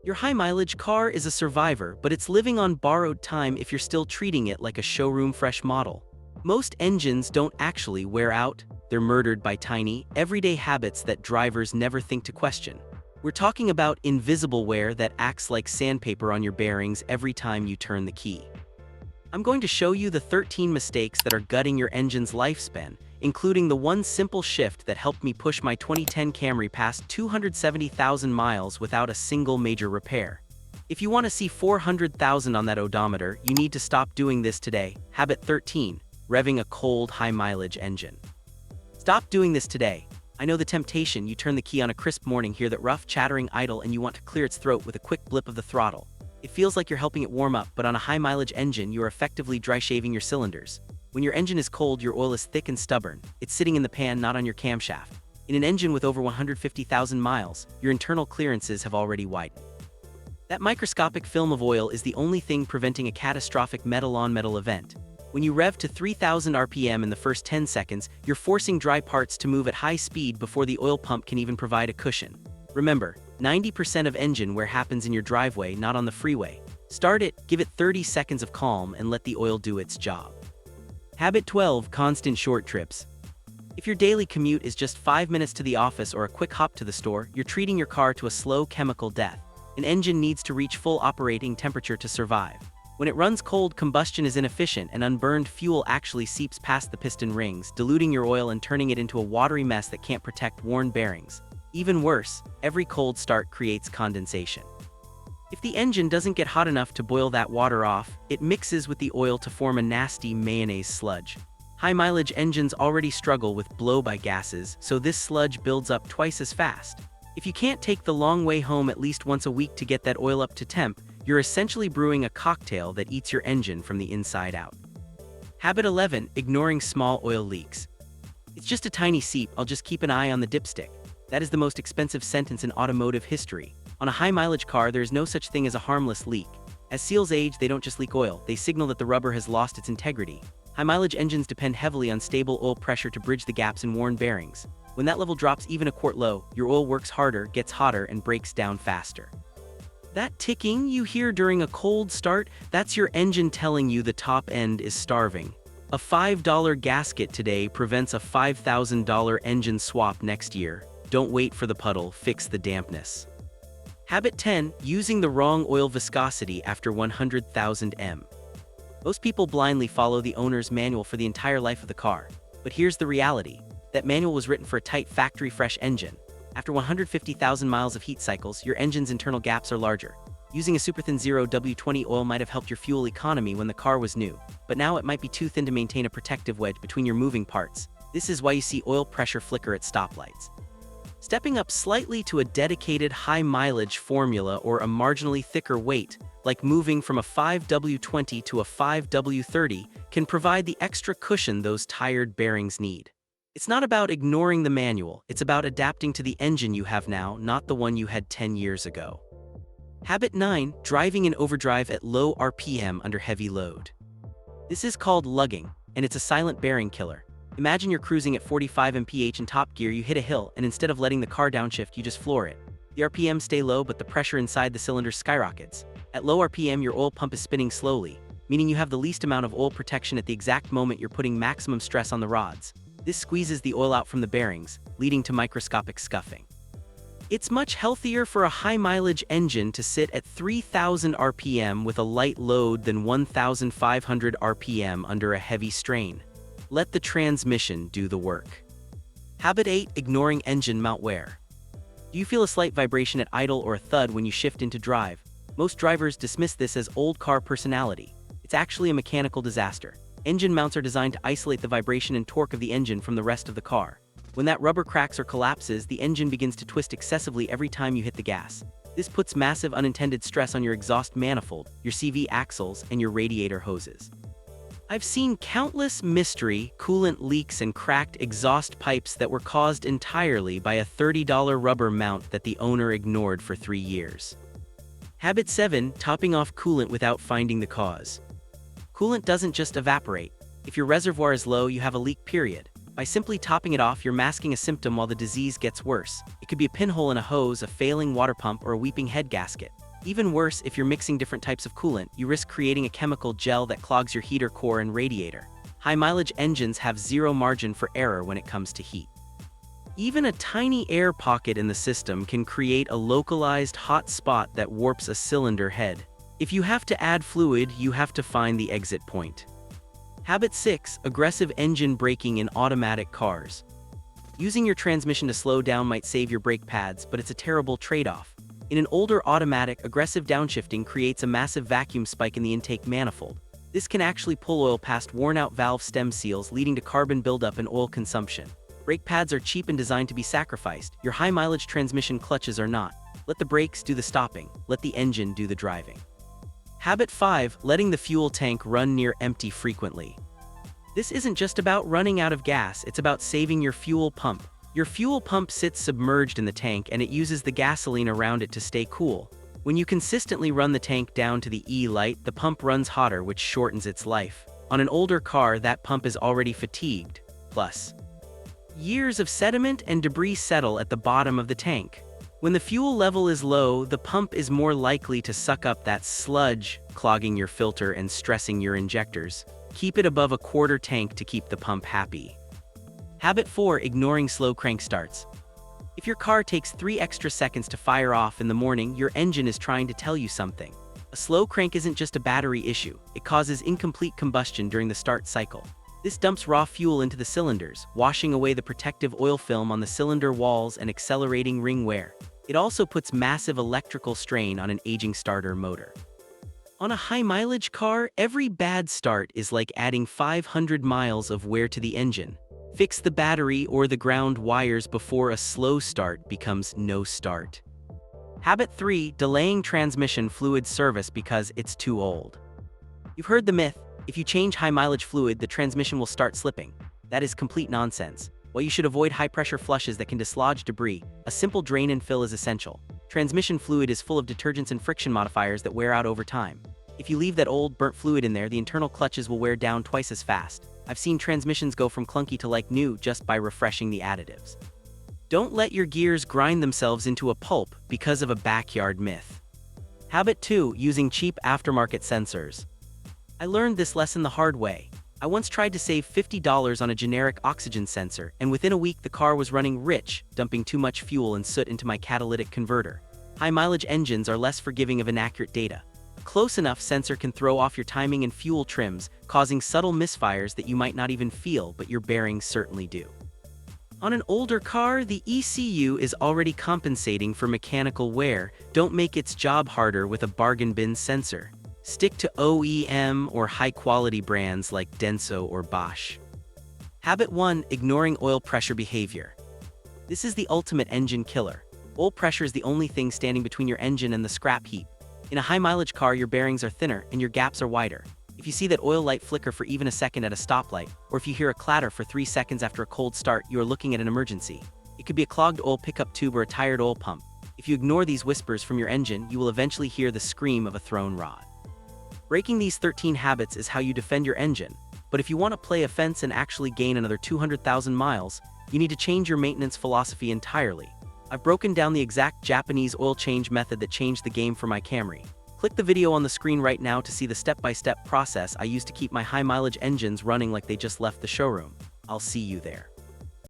Your high-mileage car is a survivor, but it's living on borrowed time if you're still treating it like a showroom fresh model. Most engines don't actually wear out, they're murdered by tiny, everyday habits that drivers never think to question. We're talking about invisible wear that acts like sandpaper on your bearings every time you turn the key. I'm going to show you the 13 mistakes that are gutting your engine's lifespan, including the one simple shift that helped me push my 2010 Camry past 270,000 miles without a single major repair. If you want to see 400,000 on that odometer, you need to stop doing this today. Habit 13. Revving a cold, high-mileage engine. Stop doing this today. I know the temptation. You turn the key on a crisp morning, hear that rough, chattering idle, and you want to clear its throat with a quick blip of the throttle. It feels like you're helping it warm up, but on a high-mileage engine, you are effectively dry-shaving your cylinders. When your engine is cold, your oil is thick and stubborn. It's sitting in the pan, not on your camshaft. In an engine with over 150,000 miles, your internal clearances have already widened. That microscopic film of oil is the only thing preventing a catastrophic metal-on-metal event. When you rev to 3,000 RPM in the first 10 seconds, you're forcing dry parts to move at high speed before the oil pump can even provide a cushion. Remember, 90% of engine wear happens in your driveway, not on the freeway. Start it, give it 30 seconds of calm, and let the oil do its job. Habit 12. Constant short trips. If your daily commute is just 5 minutes to the office or a quick hop to the store, you're treating your car to a slow chemical death. An engine needs to reach full operating temperature to survive. When it runs cold, combustion is inefficient and unburned fuel actually seeps past the piston rings, diluting your oil and turning it into a watery mess that can't protect worn bearings. Even worse, every cold start creates condensation. If the engine doesn't get hot enough to boil that water off, it mixes with the oil to form a nasty mayonnaise sludge. High-mileage engines already struggle with blow-by gases, so this sludge builds up twice as fast. If you can't take the long way home at least once a week to get that oil up to temp, you're essentially brewing a cocktail that eats your engine from the inside out. Habit 11. Ignoring small oil leaks. It's just a tiny seep, I'll just keep an eye on the dipstick. That is the most expensive sentence in automotive history. On a high-mileage car, there is no such thing as a harmless leak. As seals age, they don't just leak oil, they signal that the rubber has lost its integrity. High-mileage engines depend heavily on stable oil pressure to bridge the gaps in worn bearings. When that level drops even a quart low, your oil works harder, gets hotter, and breaks down faster. That ticking you hear during a cold start, that's your engine telling you the top end is starving. A $5 gasket today prevents a $5,000 engine swap next year. Don't wait for the puddle, fix the dampness. Habit 10. Using the wrong oil viscosity after 100,000 m. Most people blindly follow the owner's manual for the entire life of the car. But here's the reality. That manual was written for a tight factory-fresh engine. After 150,000 miles of heat cycles, your engine's internal gaps are larger. Using a super thin 0W20 oil might have helped your fuel economy when the car was new, but now it might be too thin to maintain a protective wedge between your moving parts. This is why you see oil pressure flicker at stoplights. Stepping up slightly to a dedicated high-mileage formula or a marginally thicker weight, like moving from a 5W20 to a 5W30, can provide the extra cushion those tired bearings need. It's not about ignoring the manual, it's about adapting to the engine you have now, not the one you had 10 years ago. Habit 9. Driving in overdrive at low RPM under heavy load. This is called lugging, and it's a silent bearing killer. Imagine you're cruising at 45 mph in top gear, you hit a hill, and instead of letting the car downshift, you just floor it. The RPM stay low, but the pressure inside the cylinder skyrockets. At low RPM, your oil pump is spinning slowly, meaning you have the least amount of oil protection at the exact moment you're putting maximum stress on the rods. This squeezes the oil out from the bearings, leading to microscopic scuffing. It's much healthier for a high-mileage engine to sit at 3,000 RPM with a light load than 1,500 RPM under a heavy strain. Let the transmission do the work. Habit 8. Ignoring engine mount wear. Do you feel a slight vibration at idle or a thud when you shift into drive? Most drivers dismiss this as old car personality. It's actually a mechanical disaster. Engine mounts are designed to isolate the vibration and torque of the engine from the rest of the car. When that rubber cracks or collapses, the engine begins to twist excessively every time you hit the gas. This puts massive unintended stress on your exhaust manifold, your CV axles, and your radiator hoses. I've seen countless mystery coolant leaks and cracked exhaust pipes that were caused entirely by a $30 rubber mount that the owner ignored for 3 years. Habit 7. Topping off coolant without finding the cause. Coolant doesn't just evaporate. If your reservoir is low, you have a leak, period. By simply topping it off, you're masking a symptom while the disease gets worse. It could be a pinhole in a hose, a failing water pump, or a weeping head gasket. Even worse, if you're mixing different types of coolant, you risk creating a chemical gel that clogs your heater core and radiator. High-mileage engines have zero margin for error when it comes to heat. Even a tiny air pocket in the system can create a localized hot spot that warps a cylinder head. If you have to add fluid, you have to find the exit point. Habit 6. Aggressive engine braking in automatic cars. Using your transmission to slow down might save your brake pads, but it's a terrible trade-off. In an older automatic, aggressive downshifting creates a massive vacuum spike in the intake manifold. This can actually pull oil past worn-out valve stem seals, leading to carbon buildup and oil consumption. Brake pads are cheap and designed to be sacrificed. Your high-mileage transmission clutches are not. Let the brakes do the stopping. Let the engine do the driving. Habit 5. Letting the fuel tank run near empty frequently. This isn't just about running out of gas, it's about saving your fuel pump. Your fuel pump sits submerged in the tank and it uses the gasoline around it to stay cool. When you consistently run the tank down to the E light, the pump runs hotter, which shortens its life. On an older car, that pump is already fatigued. Plus, years of sediment and debris settle at the bottom of the tank. When the fuel level is low, the pump is more likely to suck up that sludge, clogging your filter and stressing your injectors. Keep it above a quarter tank to keep the pump happy. Habit 4. Ignoring slow crank starts. If your car takes 3 extra seconds to fire off in the morning, your engine is trying to tell you something. A slow crank isn't just a battery issue, it causes incomplete combustion during the start cycle. This dumps raw fuel into the cylinders, washing away the protective oil film on the cylinder walls and accelerating ring wear. It also puts massive electrical strain on an aging starter motor. On a high-mileage car, every bad start is like adding 500 miles of wear to the engine. Fix the battery or the ground wires before a slow start becomes no start. Habit 3. Delaying transmission fluid service because it's too old. You've heard the myth, if you change high-mileage fluid, the transmission will start slipping. That is complete nonsense. While you should avoid high-pressure flushes that can dislodge debris, a simple drain and fill is essential. Transmission fluid is full of detergents and friction modifiers that wear out over time. If you leave that old, burnt fluid in there, the internal clutches will wear down twice as fast. I've seen transmissions go from clunky to like new just by refreshing the additives. Don't let your gears grind themselves into a pulp because of a backyard myth. Habit 2. Using cheap aftermarket sensors. I learned this lesson the hard way. I once tried to save $50 on a generic oxygen sensor, and within a week the car was running rich, dumping too much fuel and soot into my catalytic converter. High-mileage engines are less forgiving of inaccurate data. A close enough sensor can throw off your timing and fuel trims, causing subtle misfires that you might not even feel, but your bearings certainly do. On an older car, the ECU is already compensating for mechanical wear. Don't make its job harder with a bargain bin sensor. Stick to OEM or high-quality brands like Denso or Bosch. Habit 1. Ignoring oil pressure behavior. This is the ultimate engine killer. Oil pressure is the only thing standing between your engine and the scrap heap. In a high-mileage car, your bearings are thinner and your gaps are wider. If you see that oil light flicker for even a second at a stoplight, or if you hear a clatter for 3 seconds after a cold start, you are looking at an emergency. It could be a clogged oil pickup tube or a tired oil pump. If you ignore these whispers from your engine, you will eventually hear the scream of a thrown rod. Breaking these 13 habits is how you defend your engine, but if you want to play offense and actually gain another 200,000 miles, you need to change your maintenance philosophy entirely. I've broken down the exact Japanese oil change method that changed the game for my Camry. Click the video on the screen right now to see the step-by-step process I use to keep my high-mileage engines running like they just left the showroom. I'll see you there.